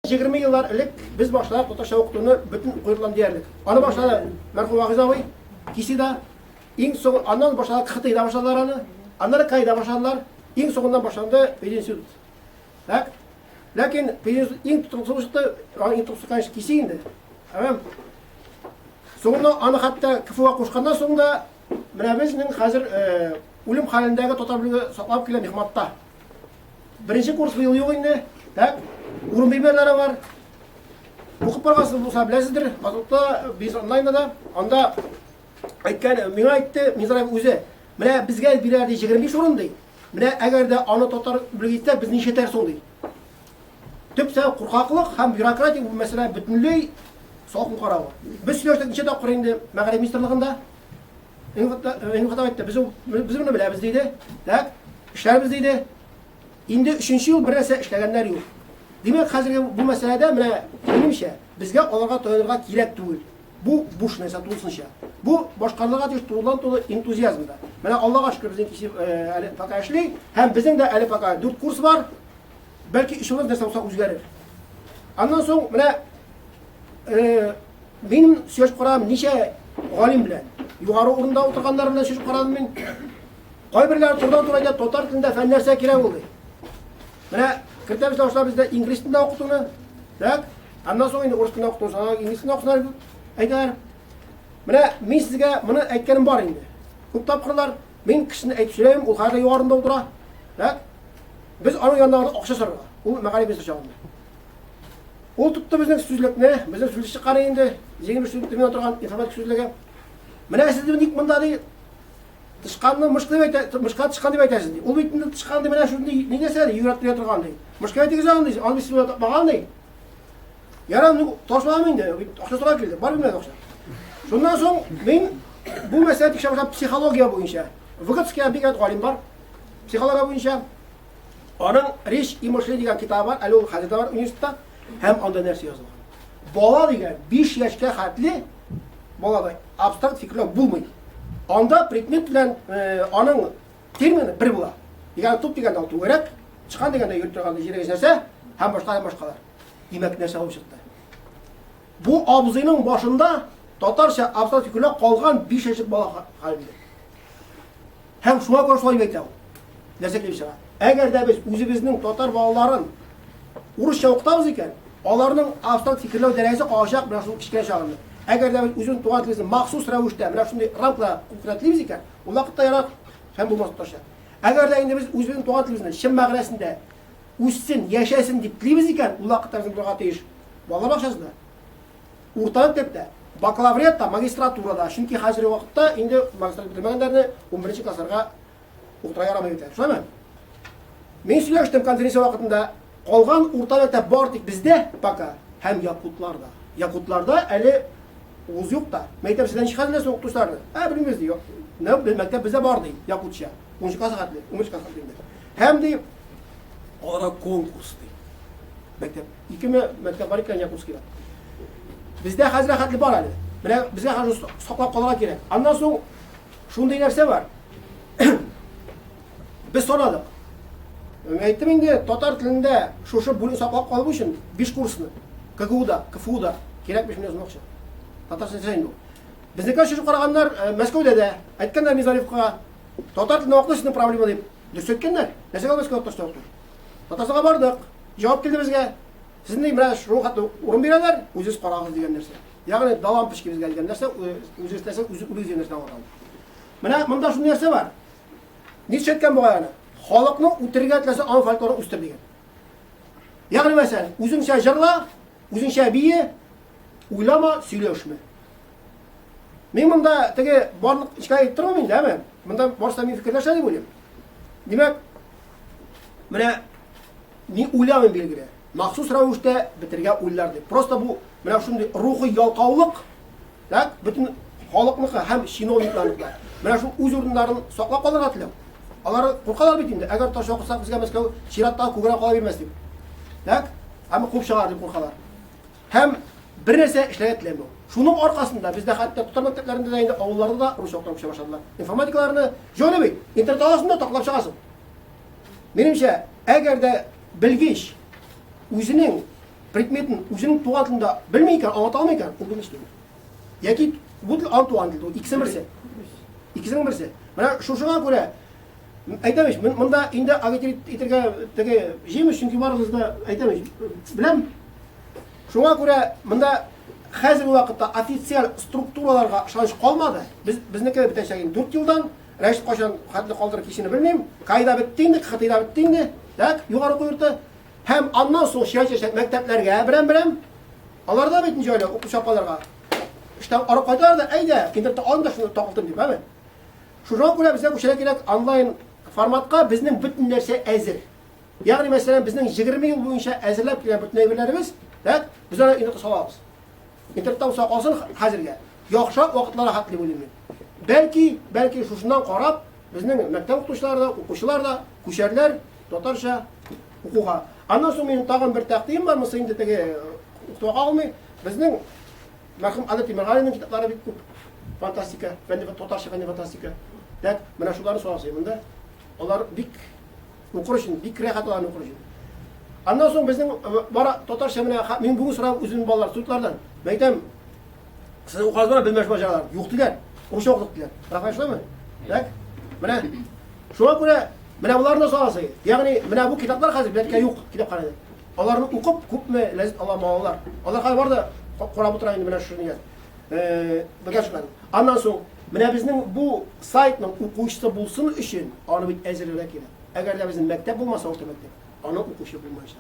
20 yıllar elek biz başladık Totaşa okuduğunu bütün koyulan diyerlik. Onu başladı merhum Vahiz abi. Kişi de en son andan başladı Kıhtay'da başladılar anı. Anları kayda başladılar. En sonundan başlandı Pedinstitut. Tak? Lakin Pedinstitut en tutulmuştu, en tutulmuş kişi indi. Tamam. Sonra anı hatta küfüye koşkandan sonra bizning hazır ölüm halindagi total bilgi saqlab kelgan mehmatda. Birinchi kurs bu yıl yok indi. Tak? Urun biberlari var. O'qib borgansiz bo'lsa bilasizdir. Hozirda biz onlaynda anda aytgan menga aytdi, Mizrayev o'zi. Mana bizga beradi 25 o'rin deydi. Mana agarda ana totar bilgitsa biz necha tarso'ng deydi. Tüpse qo'rqoqlik ham byurokratik bu masala butunlay so'qin qarab. Biz yoshda necha taqir endi Mag'rib ministrligida Endi aytdi, biz buni bilamiz deydi. Tak? İşlerimiz deydi. Endi 3-yil bir narsa ishlaganlar yo'q. Demek hozirgi bu masalada mana menimcha bizga ularga to'yirga kerak tugul. Bu bo'sh narsa to'lsincha. Bu boshqalarga to'g'ridan to'g'ri entuziazmda. Mana Allohga shukr bizning kishi ali pakashli ham bizning da ali paka 4 kurs var. Belki ishimiz narsa bo'lsa o'zgarar. Ondan so'ng mana benim söz qo'ram necha g'olim bilan yuqori o'rinda o'tirganlar bilan söz qo'radim men. Qo'ybirlar turdan turga totar tilida fan narsa kerak bo'ldi. Mana Kırtamiz davuşlar bizde İngiliz dilinde okuduğunu, tak? Ondan sonra indi Rus dilinde okuduğunu, sonra İngiliz dilinde okusunlar aytlar. Mana men sizga buni aytganim bor endi. Ko'p topqirlar men kishini aytib söyleyim, u qayerda yuqorida o'tira, tak? Biz onun yanında o'qisha so'ragan. U Mag'rib so'ragan. U tutdi bizning so'zlikni, bizning so'zlikni qarang endi, 20 so'zlikni o'tirgan informatik so'zligi. Mana sizni nik bunda deydi. Tışkanını mışka tışkan deb aytasiz. O bitinde tışkan deb mana shunday ne desa yuratib turgan deydi. Mışka aytgan deysiz, al bismillah bagan deydi. Yaramni toshlamang deydi. O'xsha so'rab keldi. Bor bilmaydi o'xsha. Shundan so'ng men bu masala tekshirishim psixologiya bo'yicha. Vygotsky degan olim bor. Psixologiya bo'yicha onun Rich Emotionally degan kitobi bor. Ali Hazida bor universitetda ham onda narsa yozilgan. Bola degan 5 yoshga xatli bolada abstrakt fikrlar bo'lmaydi. Onda predmet bilan onun termini bir bo'la. Ya'ni top deganda to'g'rak, chiqan deganda yurib turganda yeraga narsa, ham boshqalar. Demak narsa bo'lib chiqdi. Bu obzining boshida totarsha abstrakt fikrlar qolgan 5 yoshlik bola qalbida. Ham shunga ko'ra so'yib aytadi. Narsa kelib chiqadi. Agarda biz o'zimizning totar bolalarin urushcha o'qitamiz ekan, ularning abstrakt fikrlar darajasi qo'shaq bilan shu kichkina shog'ini. Agarda biz o'zimiz tug'an tilimizni maxsus ravishda mana shunday ramklar qurtlaymiz ekan, u vaqtda yaroq ham bo'lmas to'sha. Agarda endi biz o'zimizning tug'an tilimizni shim mag'rasida o'ssin, yashaysin deb tilimiz ekan, u vaqtda biz biroq teyish bolalar bog'chasida, o'rta maktabda, bakalavriatda, magistraturada, chunki hozirgi vaqtda endi magistratura bitirmaganlarni 11-klasslarga o'qitira yaramaydi. Tushunaman? Men сөйләштем konferensiya vaqtida qolgan o'rta maktab bordik bizda baka ham Yakutlarda әле o'z yo'q da. Maktab sizdan chiqadilar so'q o'qituvchilarni. Bilmaymiz yo'q. Ne maktab bizda bor deydi, Yakutcha. 10 qavatli, 15 qavatli. Ham deyib ora konkurs deydi. Maktab 2 maktab bor ekan Yakutskida. Bizda hozir xatli bor hali. Mana bizga hozir saqlab qolgan kerak. Ondan so'ng shunday narsa bor. Biz so'radik. Men aytdim endi totar tilida shu bo'lib saqlab qolib uchun 5 kursni KFU'da kerakmiş biliyorsun okşa. Tatarsın sen yok. Bizdeki şu qaraganlar Moskvada da aytganlar Mizarevga totar tilini o'qitishning problema deb düşetkenler. Mesela Moskvada o'qitishdi. Tatarsaga bordik. Javob keldi bizga. Sizni mana shu ro'yxatda o'rin beradilar, o'zingiz qarag'iz degan narsa. Ya'ni davom pishki bizga kelgan narsa, o'zingiz istasa o'zingiz narsa oladi. Mana bunda shunday narsa bor. Nietzsche aytgan bo'lgani, xalqni o'tirga atlasa an folklorni o'stir degan. Ya'ni masalan, o'zingcha jig'la, o'zingcha biye, o'ylama, сөйлешme. Men bunda tege borliq ishga ayttirmayman da, bunda boshqa men fikrlashadi deb o'ylayman. Demak, mana men o'ylayman belgili. Maxsus ravishda bitirgan o'ylar deb. Prosta bu mana shunday ruhiy yalqovlik, tak, butun xalqniki ham shinovliklarniklar. Mana shu o'z o'rinlarini saqlab qoldirgan tilab. Ular qo'rqalar bitimda. Agar tosh o'qirsak bizga Moskva Shiratda ko'gra qola bermas deb. Tak? Ammo qo'p shag'ar deb qo'rqalar. Ham bir narsa ishlayotganlar. Shuning orqasida bizda hatto tutar maktablarida endi ovullarda da urush o'qitib boshladilar. Informatikalarni jo'nabey, internet orqasida to'qlab chiqasin. Menimcha, agarda bilgish o'zining предметін өзінің туған тілінде білмей екен, аңлата алмай екен, ол білмейді. Яки бұл тіл антуған тіл, ikisinin бірісі. Ikisinin бірісі. Мына шушыға көре, айтамыз, мында енді агитирге жеміз, çünkü барымызда айтамыз, білем. Шуңа көре, мында қазіргі уақытта официал структураларға шаныш қалмады. Бізнекі бітешеген 4 жылдан, Рәшит қашан қатты қалдырып кешені білмеймін, қайда біттіңді, қытайда біттіңді, юғары қойырды. Hem ondan sonra şehir mekteplerge birem onlar da bitince öyle okul şapkalarga işte arı koydular da eyde internette anda şunu takıldım deyip hemen şuradan göre bize bu şekilde online formatka bizning bütün narsa hazır. Yani mesela bizning 20 yıl boyunca hazırlap kelgan bütün evlerimiz, biz ona internetga solamiz. İnternetda bo'lsa qolsin hozirga. Yaxshi vaqtlar haqli bo'layman. Belki shundan qarab bizning maktab o'quvchilari da ko'sharlar totarsha o'quga. Ondan so'ng men tag'in bir taqdim bor, masalan, indagi o'qitib olmay, bizning marhum Ali Temirg'aliyning kitoblari bit ko'p. Fantastika, totarsha fantastika. Dak, mana shularni so'rasam, bunda ular bik o'qirishni, bik rohatlarni o'qirishni. Ondan so'ng bizning bora totarsha men bugun so'rab o'zimning bolalar sudlardan. Men aytam, siz o'qasiz bor, bilmash boshaqalar yo'q dilar. O'sha o'qitib dilar. Rafashmi? Dak, mana shuna ko'ra mana bularni so'rasa, ya'ni mana bu kitoblar hozir belki yo'q kitobxonada. Ularni o'qib ko'pmi lazzat olamaganlar. Ular hali borda qarab o'tiraymi mana shuni yaz. Bagajlar. Ondan so'ng mana bizning bu saytning o'quvchisi bo'lsin uchun uni bit azirlab kerak. Agarda bizning maktab bo'lmasa, o'rta maktab, uni o'qishi bo'lmaydi.